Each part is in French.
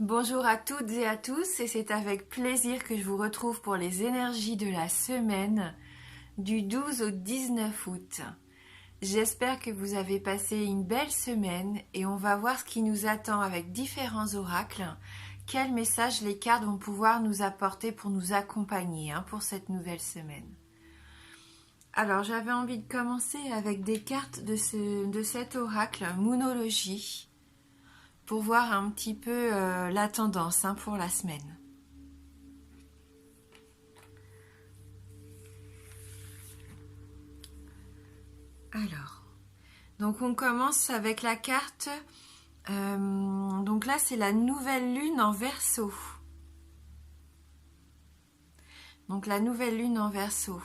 Bonjour à toutes et à tous, et c'est avec plaisir que je vous retrouve pour les énergies de la semaine du 12 au 19 août. J'espère que vous avez passé une belle semaine et on va voir ce qui nous attend avec différents oracles. Quels messages les cartes vont pouvoir nous apporter pour nous accompagner pour cette nouvelle semaine. Alors j'avais envie de commencer avec des cartes de cet oracle Moonologie, pour voir un petit peu la tendance pour la semaine. Alors, donc on commence avec la carte. Donc là, c'est la nouvelle lune en Verseau. Donc la nouvelle lune en Verseau,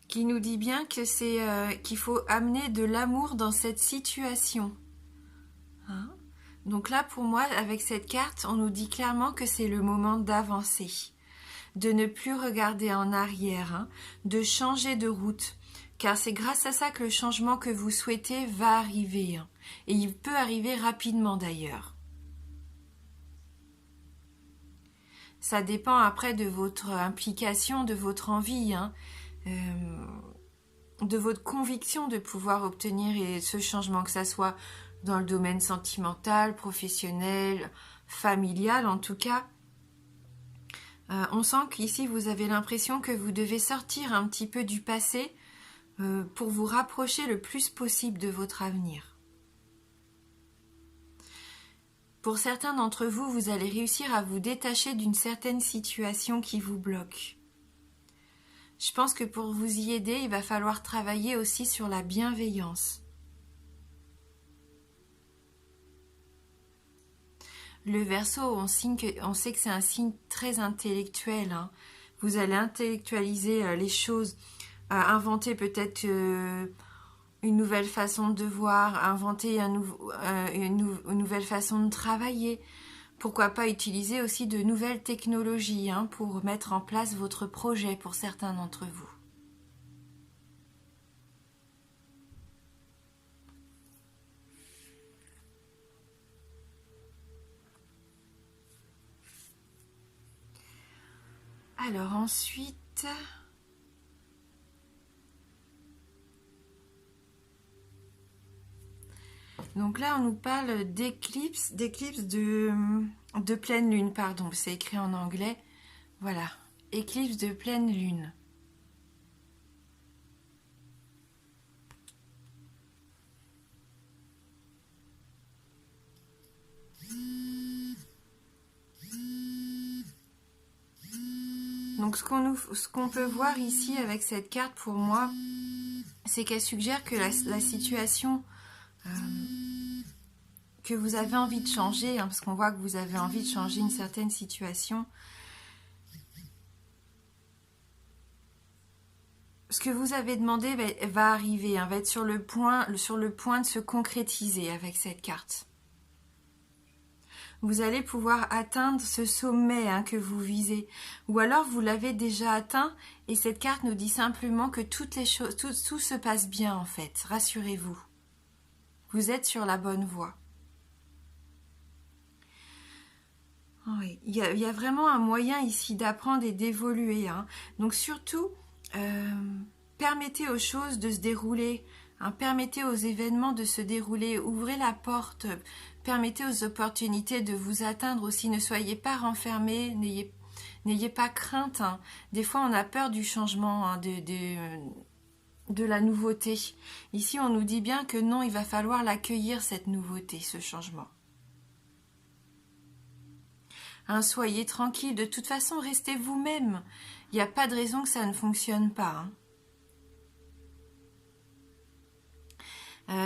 qui nous dit bien que c'est qu'il faut amener de l'amour dans cette situation. Donc là, pour moi, avec cette carte, on nous dit clairement que c'est le moment d'avancer, de ne plus regarder en arrière, de changer de route, car c'est grâce à ça que le changement que vous souhaitez va arriver, et il peut arriver rapidement d'ailleurs. Ça dépend après de votre implication, de votre envie, de votre conviction de pouvoir obtenir ce changement, que ça soit dans le domaine sentimental, professionnel, familial en tout cas. On sent qu'ici vous avez l'impression que vous devez sortir un petit peu du passé pour vous rapprocher le plus possible de votre avenir. Pour certains d'entre vous, vous allez réussir à vous détacher d'une certaine situation qui vous bloque. Je pense que pour vous y aider, il va falloir travailler aussi sur la bienveillance. Le Verseau, on sait que c'est un signe très intellectuel. Vous allez intellectualiser les choses, inventer peut-être une nouvelle façon de voir, inventer une nouvelle façon de travailler. Pourquoi pas utiliser aussi de nouvelles technologies pour mettre en place votre projet pour certains d'entre vous. Alors ensuite, donc là on nous parle d'éclipse de pleine lune, pardon, c'est écrit en anglais, voilà, éclipse de pleine lune. Donc ce qu'on peut voir ici avec cette carte pour moi, c'est qu'elle suggère que la situation que vous avez envie de changer, parce qu'on voit que vous avez envie de changer une certaine situation, ce que vous avez demandé va arriver, va être sur le point de se concrétiser avec cette carte. Vous allez pouvoir atteindre ce sommet que vous visez. Ou alors vous l'avez déjà atteint et cette carte nous dit simplement que toutes les choses, tout se passe bien en fait. Rassurez-vous. Vous êtes sur la bonne voie. Oui, il y a vraiment un moyen ici d'apprendre et d'évoluer. Donc surtout, permettez aux choses de se dérouler. Permettez aux événements de se dérouler. Ouvrez la porte. Permettez aux opportunités de vous atteindre aussi. Ne soyez pas renfermés. N'ayez pas crainte. Des fois, on a peur du changement, de la nouveauté. Ici, on nous dit bien que non, il va falloir l'accueillir, cette nouveauté, ce changement. Soyez tranquille. De toute façon, restez vous-même. Il n'y a pas de raison que ça ne fonctionne pas.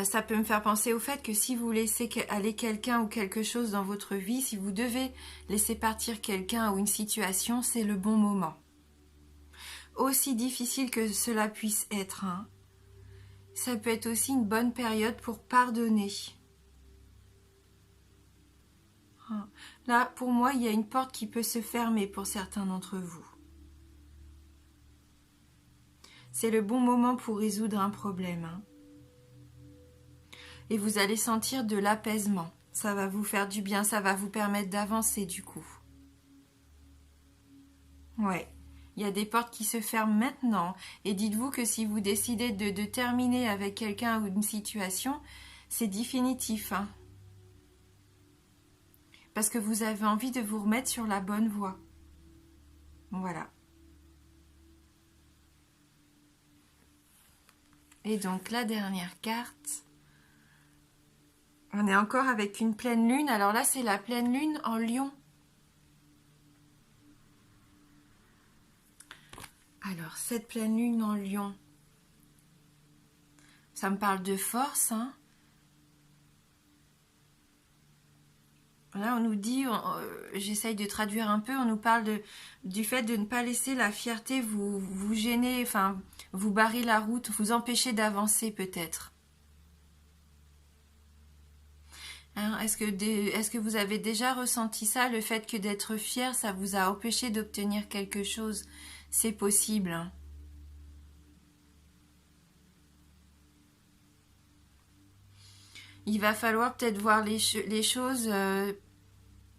Ça peut me faire penser au fait que si vous laissez aller quelqu'un ou quelque chose dans votre vie, si vous devez laisser partir quelqu'un ou une situation, c'est le bon moment. Aussi difficile que cela puisse être, ça peut être aussi une bonne période pour pardonner. Là, pour moi, il y a une porte qui peut se fermer pour certains d'entre vous. C'est le bon moment pour résoudre un problème. et vous allez sentir de l'apaisement. Ça va vous faire du bien, ça va vous permettre d'avancer du coup. Ouais, il y a des portes qui se ferment maintenant et dites-vous que si vous décidez de terminer avec quelqu'un ou une situation, c'est définitif, hein. Parce que vous avez envie de vous remettre sur la bonne voie. Voilà. Et donc la dernière carte, on est encore avec une pleine lune. Alors là, c'est la pleine lune en Lion. Alors, cette pleine lune en Lion, ça me parle de force, hein. Là, on nous dit, j'essaye de traduire un peu, on nous parle du fait de ne pas laisser la fierté vous gêner, enfin, vous barrer la route, vous empêcher d'avancer peut-être. Hein, est-ce que vous avez déjà ressenti ça, le fait que d'être fier, ça vous a empêché d'obtenir quelque chose? C'est possible, hein. Il va falloir peut-être voir les choses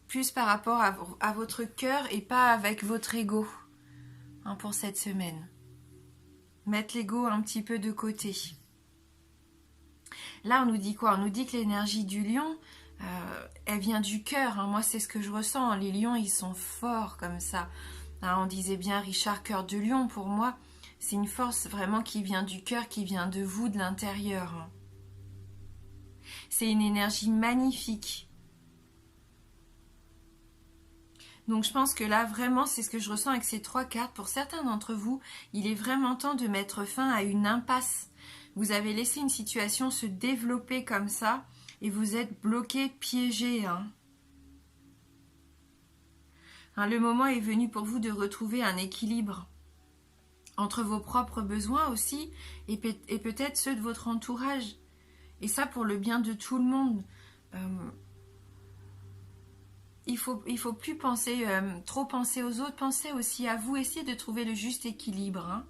plus par rapport à votre cœur et pas avec votre ego, hein, pour cette semaine. Mettre l'ego un petit peu de côté. Là, on nous dit quoi? On nous dit que l'énergie du lion, elle vient du cœur, hein. Moi, c'est ce que je ressens, hein. Les lions, ils sont forts comme ça. Hein, on disait bien Richard, cœur de lion. Pour moi, c'est une force vraiment qui vient du cœur, qui vient de vous, de l'intérieur, hein. C'est une énergie magnifique. Donc je pense que là, vraiment, c'est ce que je ressens avec ces 3 cartes. Pour certains d'entre vous, il est vraiment temps de mettre fin à une impasse. Vous avez laissé une situation se développer comme ça et vous êtes bloqué, piégé, hein. Hein, le moment est venu pour vous de retrouver un équilibre entre vos propres besoins aussi et peut-être ceux de votre entourage. Et ça pour le bien de tout le monde. Il faut plus penser, trop penser aux autres, pensez aussi à vous, essayez de trouver le juste équilibre, hein.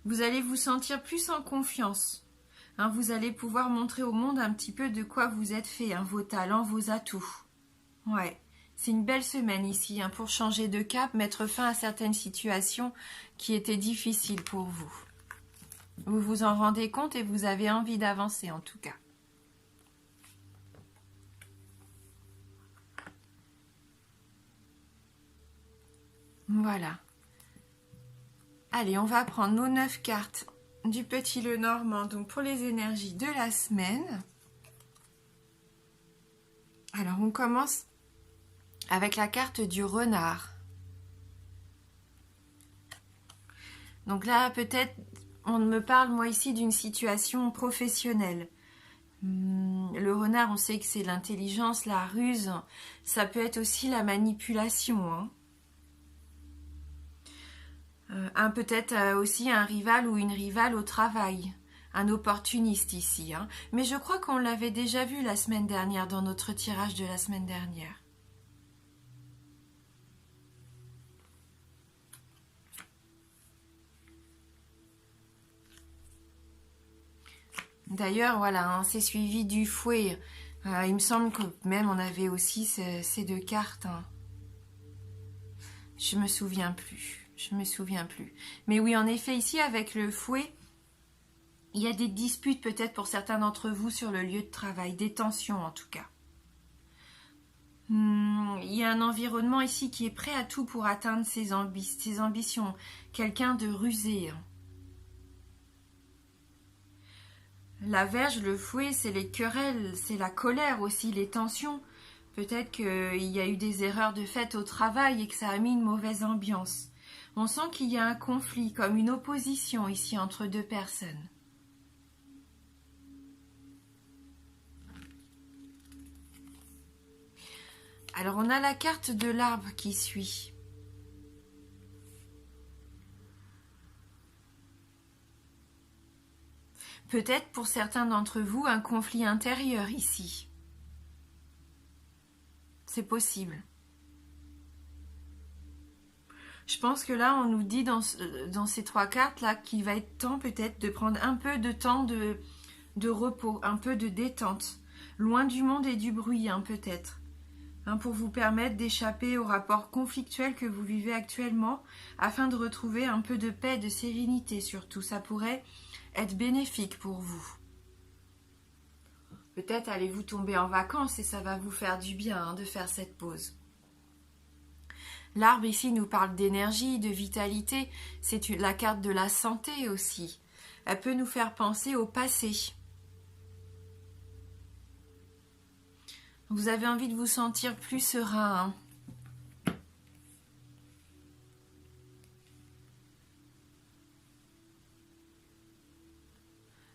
Vous allez vous sentir plus en confiance, hein, vous allez pouvoir montrer au monde un petit peu de quoi vous êtes fait, hein, vos talents, vos atouts. Ouais, c'est une belle semaine ici, hein, pour changer de cap, mettre fin à certaines situations qui étaient difficiles pour vous. Vous vous en rendez compte et vous avez envie d'avancer en tout cas. Voilà. Allez, on va prendre nos 9 cartes du Petit Lenormand, donc pour les énergies de la semaine. Alors, on commence avec la carte du renard. Donc là, peut-être, on me parle, moi, ici, d'une situation professionnelle. Le renard, on sait que c'est l'intelligence, la ruse. Ça peut être aussi la manipulation, hein. Peut-être aussi un rival ou une rivale au travail. Un opportuniste ici, hein. Mais je crois qu'on l'avait déjà vu la semaine dernière, dans notre tirage de la semaine dernière. D'ailleurs, voilà, hein, c'est suivi du fouet. Il me semble que même on avait aussi ces 2 cartes, hein. Je me souviens plus. Mais oui, en effet, ici, avec le fouet, il y a des disputes peut-être pour certains d'entre vous sur le lieu de travail, des tensions en tout cas. Il y a un environnement ici qui est prêt à tout pour atteindre ses ambitions. Quelqu'un de rusé, hein. La verge, le fouet, c'est les querelles, c'est la colère aussi, les tensions. Peut-être qu'il y a eu des erreurs de fait au travail et que ça a mis une mauvaise ambiance. On sent qu'il y a un conflit, comme une opposition ici entre 2 personnes. Alors on a la carte de l'arbre qui suit. Peut-être pour certains d'entre vous un conflit intérieur ici. C'est possible. Je pense que là, on nous dit dans ces 3 cartes là qu'il va être temps peut-être de prendre un peu de temps de repos, un peu de détente, loin du monde et du bruit, hein, peut-être, hein, pour vous permettre d'échapper au rapport conflictuel que vous vivez actuellement, afin de retrouver un peu de paix, de sérénité surtout. Ça pourrait être bénéfique pour vous. Peut-être allez-vous tomber en vacances et ça va vous faire du bien, hein, de faire cette pause. L'arbre ici nous parle d'énergie, de vitalité. C'est la carte de la santé aussi. Elle peut nous faire penser au passé. Vous avez envie de vous sentir plus serein, hein.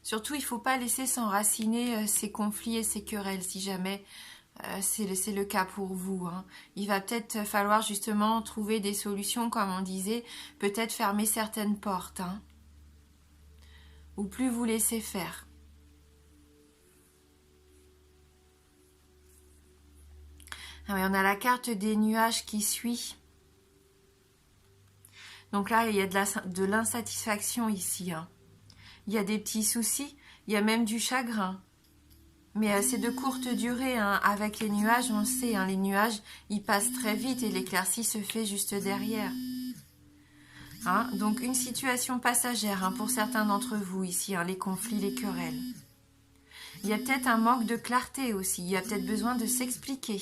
Surtout, il ne faut pas laisser s'enraciner ces conflits et ces querelles, si jamais c'est le cas pour vous, hein. Il va peut-être falloir justement trouver des solutions, comme on disait, peut-être fermer certaines portes, hein, ou plus vous laisser faire. Ah oui, on a la carte des nuages qui suit. Donc là, il y a de l'insatisfaction ici, hein. Il y a des petits soucis, il y a même du chagrin. Mais c'est de courte durée, hein. Avec les nuages, on le sait, hein, les nuages, ils passent très vite et l'éclaircie se fait juste derrière. Hein, donc une situation passagère, hein, pour certains d'entre vous ici, hein, les conflits, les querelles. Il y a peut-être un manque de clarté aussi, il y a peut-être besoin de s'expliquer.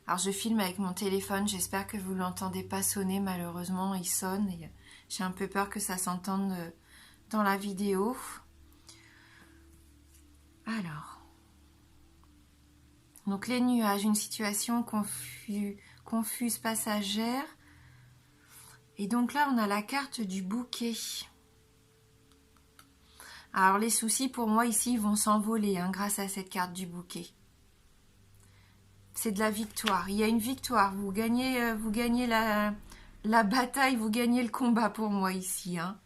Alors je filme avec mon téléphone, j'espère que vous ne l'entendez pas sonner, malheureusement il sonne et j'ai un peu peur que ça s'entende dans la vidéo. Alors, donc les nuages, une situation confuse, passagère. Et donc là on a la carte du bouquet. Alors les soucis pour moi ici vont s'envoler, hein, grâce à cette carte du bouquet. C'est de la victoire. Il y a une victoire. Vous gagnez la bataille, vous gagnez le combat pour moi ici, hein.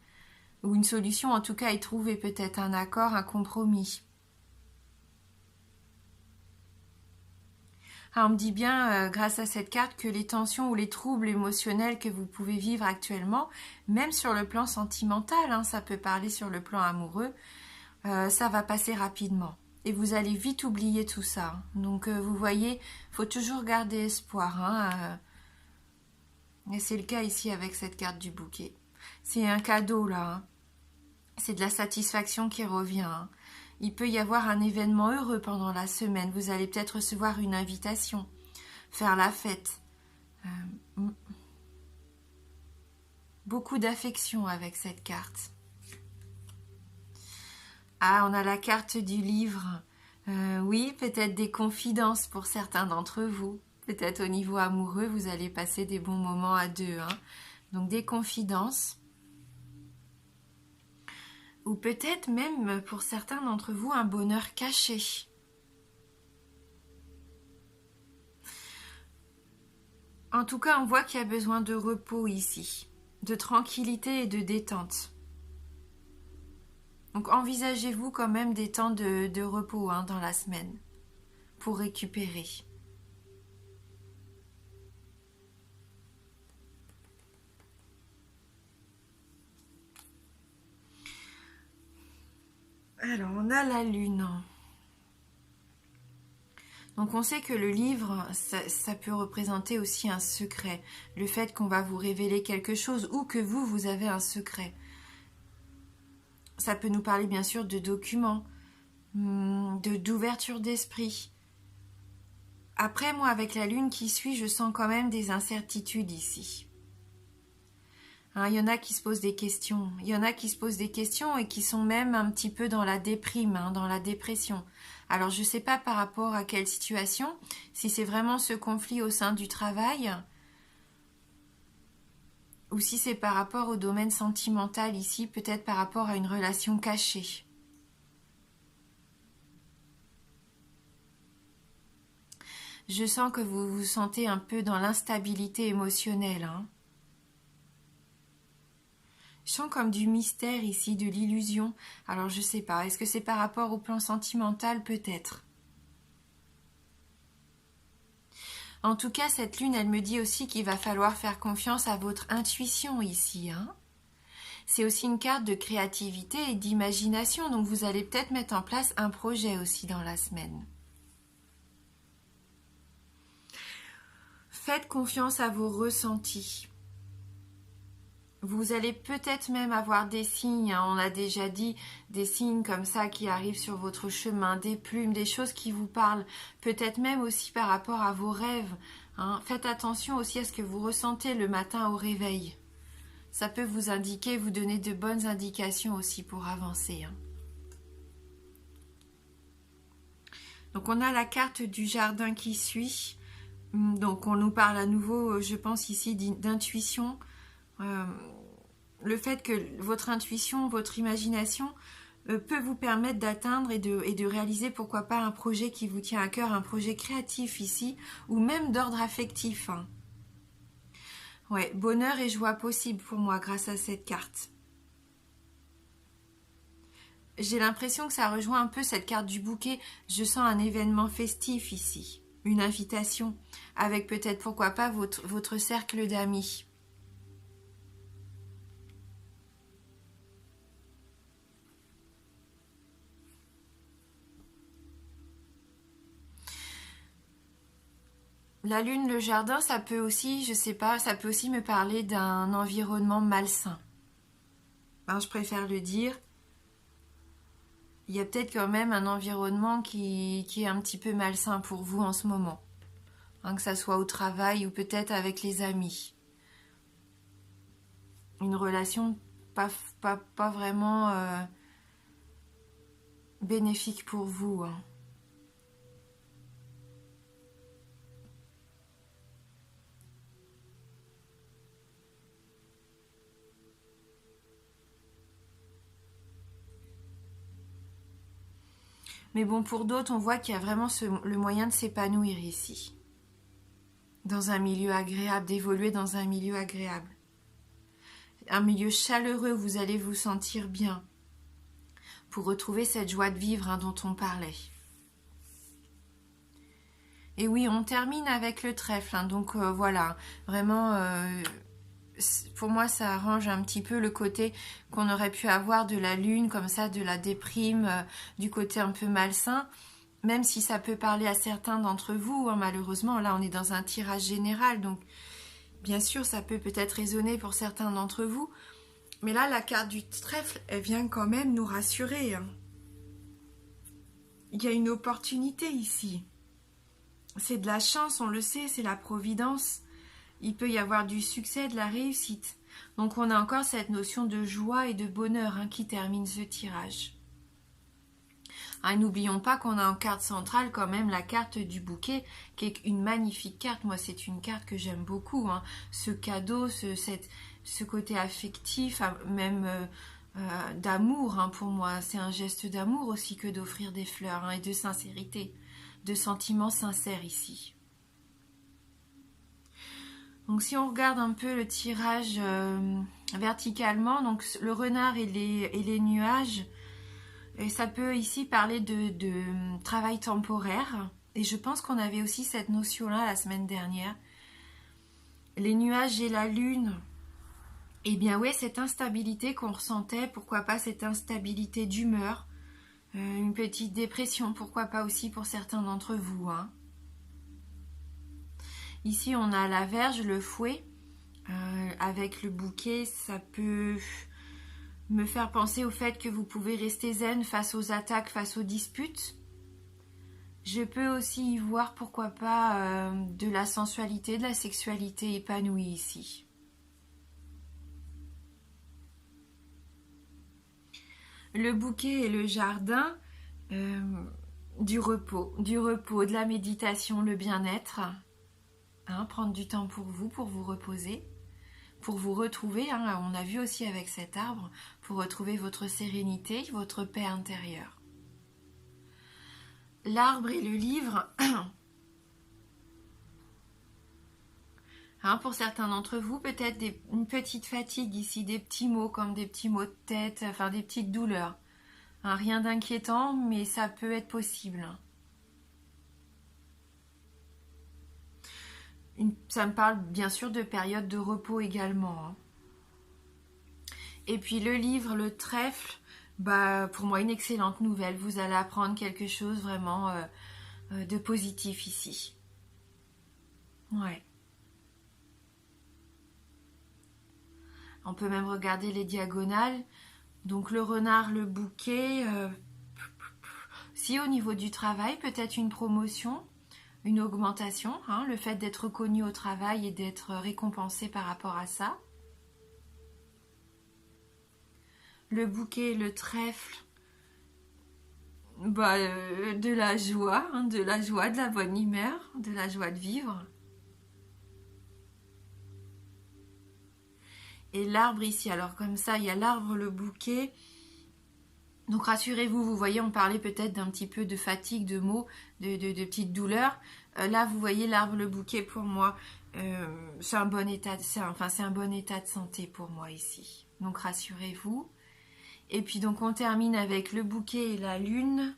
Ou une solution en tout cas est trouvée, peut-être un accord, un compromis. Alors, on me dit bien, grâce à cette carte, que les tensions ou les troubles émotionnels que vous pouvez vivre actuellement, même sur le plan sentimental, hein, ça peut parler sur le plan amoureux, ça va passer rapidement. Et vous allez vite oublier tout ça. Donc vous voyez, il faut toujours garder espoir, hein. Et c'est le cas ici avec cette carte du bouquet. C'est un cadeau là, hein. C'est de la satisfaction qui revient, hein. Il peut y avoir un événement heureux pendant la semaine. Vous allez peut-être recevoir une invitation, faire la fête. Beaucoup d'affection avec cette carte. Ah, on a la carte du livre. Oui, peut-être des confidences pour certains d'entre vous. Peut-être au niveau amoureux, vous allez passer des bons moments à deux, hein. Donc des confidences. Ou peut-être même pour certains d'entre vous un bonheur caché. En tout cas, on voit qu'il y a besoin de repos ici, de tranquillité et de détente. Donc envisagez-vous quand même des temps de repos, hein, dans la semaine pour récupérer. Alors on a la lune. Donc on sait que le livre, ça peut représenter aussi un secret. Le fait qu'on va vous révéler quelque chose ou que vous avez un secret. Ça peut nous parler bien sûr de documents, d'ouverture d'esprit. Après, moi, avec la lune qui suit, je sens quand même des incertitudes ici. Hein, il y en a qui se posent des questions. Il y en a qui se posent des questions et qui sont même un petit peu dans la déprime, hein, dans la dépression. Alors, je ne sais pas par rapport à quelle situation, si c'est vraiment ce conflit au sein du travail, ou si c'est par rapport au domaine sentimental ici, peut-être par rapport à une relation cachée. Je sens que vous vous sentez un peu dans l'instabilité émotionnelle, hein. Je sens comme du mystère ici, de l'illusion. Alors je sais pas, est-ce que c'est par rapport au plan sentimental peut-être? En tout cas, cette lune, elle me dit aussi qu'il va falloir faire confiance à votre intuition ici. Hein. C'est aussi une carte de créativité et d'imagination, donc vous allez peut-être mettre en place un projet aussi dans la semaine. Faites confiance à vos ressentis. Vous allez peut-être même avoir des signes, hein, on a déjà dit, des signes comme ça qui arrivent sur votre chemin, des plumes, des choses qui vous parlent, peut-être même aussi par rapport à vos rêves. Hein. Faites attention aussi à ce que vous ressentez le matin au réveil. Ça peut vous indiquer, vous donner de bonnes indications aussi pour avancer. Hein. Donc on a la carte du jardin qui suit. Donc on nous parle à nouveau, je pense ici, d'intuition. Le fait que votre intuition, votre imagination peut vous permettre d'atteindre et de réaliser pourquoi pas un projet qui vous tient à cœur, un projet créatif ici, ou même d'ordre affectif. Hein. Ouais, bonheur et joie possible pour moi grâce à cette carte. J'ai l'impression que ça rejoint un peu cette carte du bouquet. Je sens un événement festif ici, une invitation, avec peut-être pourquoi pas votre cercle d'amis. La lune, le jardin, ça peut aussi, je sais pas, ça peut aussi me parler d'un environnement malsain. Ben, je préfère le dire. Il y a peut-être quand même un environnement qui est un petit peu malsain pour vous en ce moment. Hein, que ça soit au travail ou peut-être avec les amis. Une relation pas vraiment bénéfique pour vous. Hein. Mais bon, pour d'autres, on voit qu'il y a vraiment le moyen de s'épanouir ici. Dans un milieu agréable, d'évoluer dans un milieu agréable. Un milieu chaleureux, vous allez vous sentir bien. Pour retrouver cette joie de vivre hein, dont on parlait. Et oui, on termine avec le trèfle. Hein, donc voilà, vraiment... pour moi, ça arrange un petit peu le côté qu'on aurait pu avoir de la lune, comme ça, de la déprime, du côté un peu malsain, même si ça peut parler à certains d'entre vous, hein, malheureusement, là, on est dans un tirage général, donc bien sûr, ça peut peut-être résonner pour certains d'entre vous, mais là, la carte du trèfle, elle vient quand même nous rassurer. Hein. Il y a une opportunité ici. C'est de la chance, on le sait, c'est la providence. Il peut y avoir du succès, de la réussite. Donc on a encore cette notion de joie et de bonheur hein, qui termine ce tirage. Ah, n'oublions pas qu'on a en carte centrale quand même la carte du bouquet, qui est une magnifique carte. Moi, c'est une carte que j'aime beaucoup. Hein. Ce cadeau, ce côté affectif, même d'amour hein, pour moi. C'est un geste d'amour aussi que d'offrir des fleurs hein, et de sincérité, de sentiments sincères ici. Donc si on regarde un peu le tirage verticalement, donc le renard et les nuages, et ça peut ici parler de travail temporaire. Et je pense qu'on avait aussi cette notion-là la semaine dernière. Les nuages et la lune, eh bien ouais, cette instabilité qu'on ressentait, pourquoi pas cette instabilité d'humeur, une petite dépression, pourquoi pas aussi pour certains d'entre vous, hein. Ici, on a la verge, le fouet. Avec le bouquet, ça peut me faire penser au fait que vous pouvez rester zen face aux attaques, face aux disputes. Je peux aussi y voir, pourquoi pas, de la sensualité, de la sexualité épanouie ici. Le bouquet et le jardin, du repos, de la méditation, le bien-être. Hein, prendre du temps pour vous reposer, pour vous retrouver, hein, on a vu aussi avec cet arbre, pour retrouver votre sérénité, votre paix intérieure. L'arbre et le livre, hein, pour certains d'entre vous, peut-être une petite fatigue ici, des petits mots comme des petits maux de tête, enfin des petites douleurs. Hein, rien d'inquiétant, mais ça peut être possible. ça me parle bien sûr de période de repos également, hein. Et puis le livre, le trèfle, bah pour moi une excellente nouvelle. Vous allez apprendre quelque chose vraiment de positif ici. Ouais. On peut même regarder les diagonales. Donc le renard, le bouquet. Si au niveau du travail, peut-être une promotion, une augmentation, hein, le fait d'être reconnu au travail et d'être récompensé par rapport à ça. Le bouquet, le trèfle, bah, de la joie, hein, de la bonne humeur, de la joie de vivre. Et l'arbre ici, alors comme ça, il y a l'arbre, le bouquet. Donc rassurez-vous, vous voyez, on parlait peut-être d'un petit peu de fatigue, de maux, de petites douleurs. Là, vous voyez l'arbre, le bouquet, pour moi, c'est un bon état, c'est un bon état de santé pour moi ici. Donc rassurez-vous. Et puis donc on termine avec le bouquet et la lune.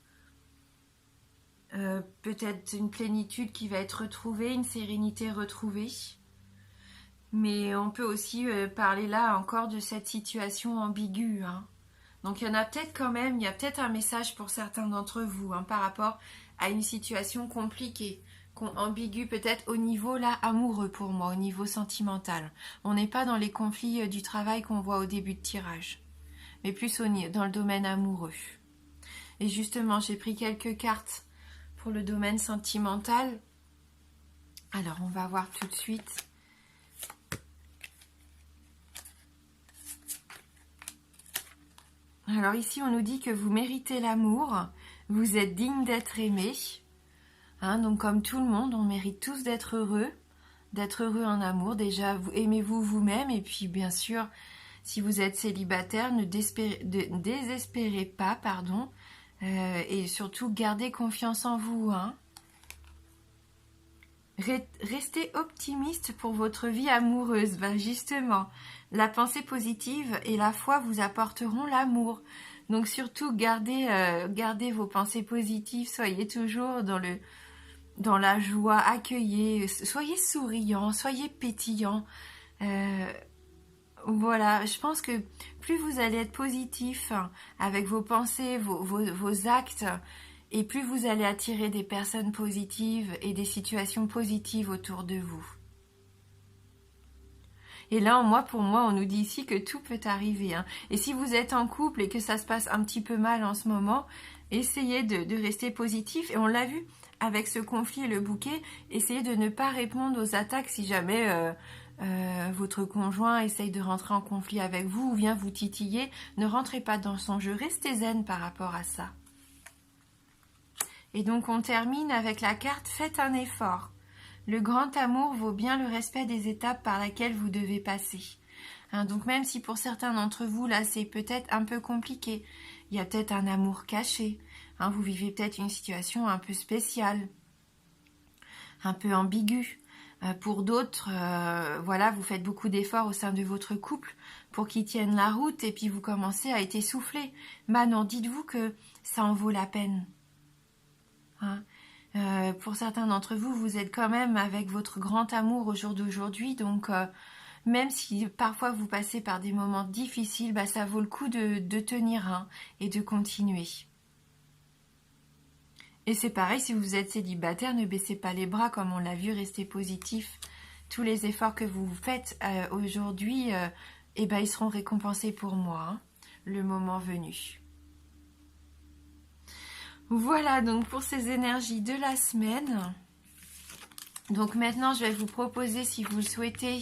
Peut-être une plénitude qui va être retrouvée, une sérénité retrouvée. Mais on peut aussi parler là encore de cette situation ambiguë, hein. Donc il y en a peut-être quand même, il y a peut-être un message pour certains d'entre vous, hein, par rapport à une situation compliquée, ambiguë peut-être au niveau là amoureux pour moi, au niveau sentimental. On n'est pas dans les conflits du travail qu'on voit au début de tirage, mais plus dans le domaine amoureux. Et justement, j'ai pris quelques cartes pour le domaine sentimental. Alors on va voir tout de suite. Alors ici, on nous dit que vous méritez l'amour, vous êtes digne d'être aimé. Hein, donc comme tout le monde, on mérite tous d'être heureux en amour. Déjà, aimez-vous vous-même et puis bien sûr, si vous êtes célibataire, ne désespérez pas, pardon, et surtout gardez confiance en vous, hein. Restez optimiste pour votre vie amoureuse. Ben justement, la pensée positive et la foi vous apporteront l'amour. Donc surtout, gardez vos pensées positives. Soyez toujours dans la joie, accueillez. Soyez souriant, soyez pétillant. Voilà, je pense que plus vous allez être positif avec vos pensées, vos actes, et plus vous allez attirer des personnes positives et des situations positives autour de vous. Et là, pour moi, on nous dit ici que tout peut arriver, hein. Et si vous êtes en couple et que ça se passe un petit peu mal en ce moment, essayez de rester positif. Et on l'a vu avec ce conflit et le bouquet, essayez de ne pas répondre aux attaques si jamais votre conjoint essaye de rentrer en conflit avec vous ou vient vous titiller. Ne rentrez pas dans son jeu, restez zen par rapport à ça. Et donc on termine avec la carte « Faites un effort ». Le grand amour vaut bien le respect des étapes par lesquelles vous devez passer. Hein, donc même si pour certains d'entre vous, là, c'est peut-être un peu compliqué, il y a peut-être un amour caché. Hein, vous vivez peut-être une situation un peu spéciale, un peu ambiguë. Pour d'autres, voilà, vous faites beaucoup d'efforts au sein de votre couple pour qu'il tienne la route et puis vous commencez à être essoufflé. Bah non, dites-vous que ça en vaut la peine. Hein, pour certains d'entre vous, vous êtes quand même avec votre grand amour au jour d'aujourd'hui, donc même si parfois vous passez par des moments difficiles, bah, ça vaut le coup de tenir, hein, et de continuer. Et c'est pareil, si vous êtes célibataire, ne baissez pas les bras, comme on l'a vu, restez positif. Tous les efforts que vous faites aujourd'hui, eh ben, ils seront récompensés pour moi, hein, le moment venu. Voilà donc pour ces énergies de la semaine. Donc maintenant, je vais vous proposer, si vous le souhaitez,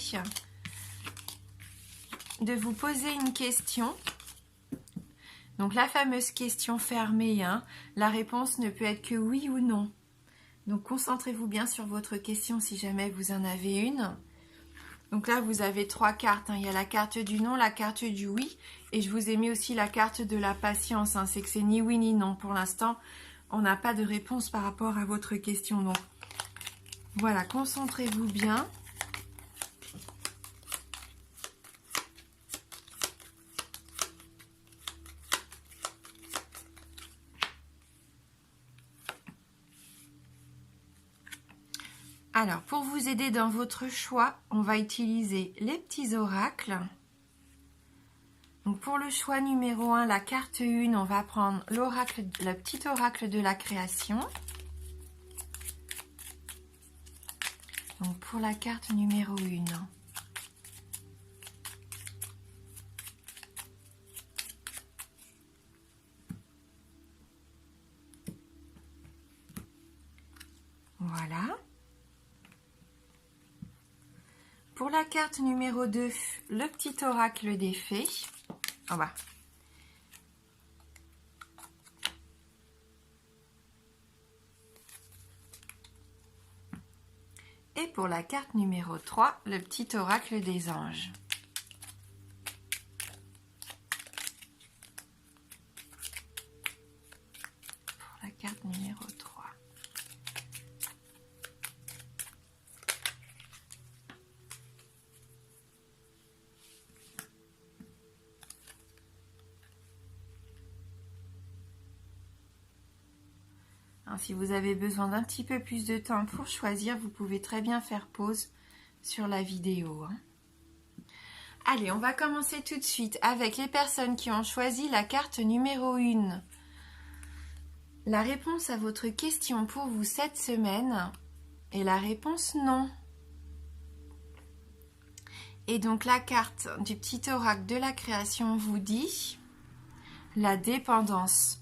de vous poser une question. Donc la fameuse question fermée, hein, la réponse ne peut être que oui ou non. Donc concentrez-vous bien sur votre question si jamais vous en avez une. Donc là, vous avez 3 cartes, hein. Il y a la carte du non, la carte du oui. Et je vous ai mis aussi la carte de la patience, hein. C'est que c'est ni oui ni non. Pour l'instant, on n'a pas de réponse par rapport à votre question. Donc voilà, concentrez-vous bien. Alors, pour vous aider dans votre choix, on va utiliser les petits oracles. Donc, pour le choix numéro 1, la carte 1, on va prendre l'oracle, le petit oracle de la création. Donc, pour la carte numéro 1. Voilà. Pour la carte numéro 2, le petit oracle des fées. En bas. Et pour la carte numéro 3, le petit oracle des anges. Pour la carte numéro 3. Si vous avez besoin d'un petit peu plus de temps pour choisir, vous pouvez très bien faire pause sur la vidéo. Allez, on va commencer tout de suite avec les personnes qui ont choisi la carte numéro 1. La réponse à votre question pour vous cette semaine est la réponse non. Et donc la carte du petit oracle de la création vous dit la dépendance.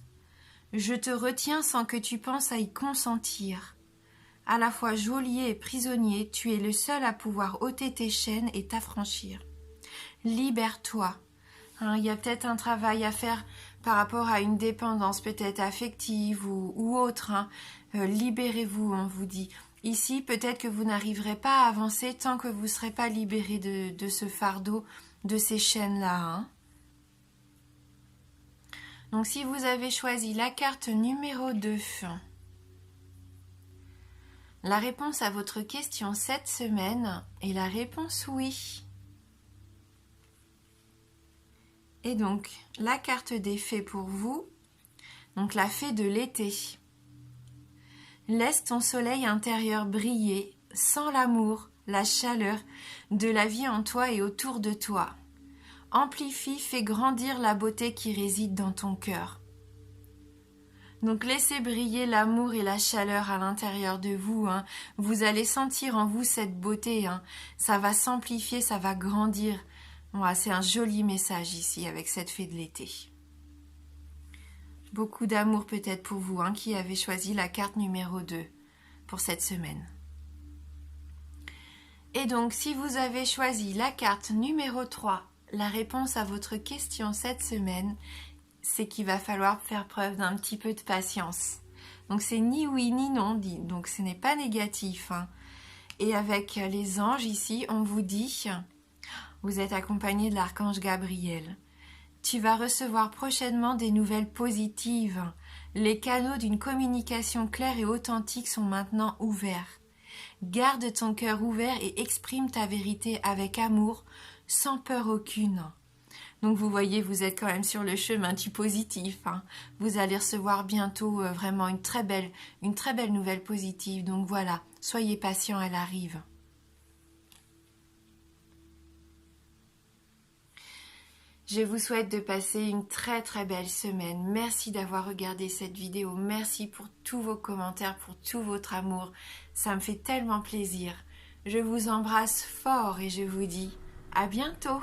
Je te retiens sans que tu penses à y consentir. À la fois geôlier et prisonnier, tu es le seul à pouvoir ôter tes chaînes et t'affranchir. Libère-toi. Il y a peut-être un travail à faire par rapport à une dépendance peut-être affective ou autre. Libérez-vous, on vous dit. Ici, peut-être que vous n'arriverez pas à avancer tant que vous ne serez pas libéré de ce fardeau, de ces chaînes-là. Donc, si vous avez choisi la carte numéro 2, la réponse à votre question cette semaine est la réponse oui. Et donc, la carte des fées pour vous, donc la fée de l'été. Laisse ton soleil intérieur briller, sans l'amour, la chaleur de la vie en toi et autour de toi. Amplifie, fais grandir la beauté qui réside dans ton cœur. Donc laissez briller l'amour et la chaleur à l'intérieur de vous. Vous allez sentir en vous cette beauté. Ça va s'amplifier, ça va grandir. Voilà, c'est un joli message ici avec cette fée de l'été. Beaucoup d'amour peut-être pour vous qui avez choisi la carte numéro 2 pour cette semaine. Et donc si vous avez choisi la carte numéro 3, la réponse à votre question cette semaine, c'est qu'il va falloir faire preuve d'un petit peu de patience. Donc c'est ni oui ni non, donc ce n'est pas négatif. Et avec les anges ici, on vous dit, vous êtes accompagné de l'archange Gabriel. Tu vas recevoir prochainement des nouvelles positives. Les canaux d'une communication claire et authentique sont maintenant ouverts. Garde ton cœur ouvert et exprime ta vérité avec amour, sans peur aucune. Donc vous voyez, vous êtes quand même sur le chemin du positif. Vous allez recevoir bientôt vraiment une très belle nouvelle positive. Donc voilà, soyez patient, elle arrive. Je vous souhaite de passer une très très belle semaine. Merci d'avoir regardé cette vidéo. Merci pour tous vos commentaires, pour tout votre amour. Ça me fait tellement plaisir. Je vous embrasse fort et je vous dis à bientôt.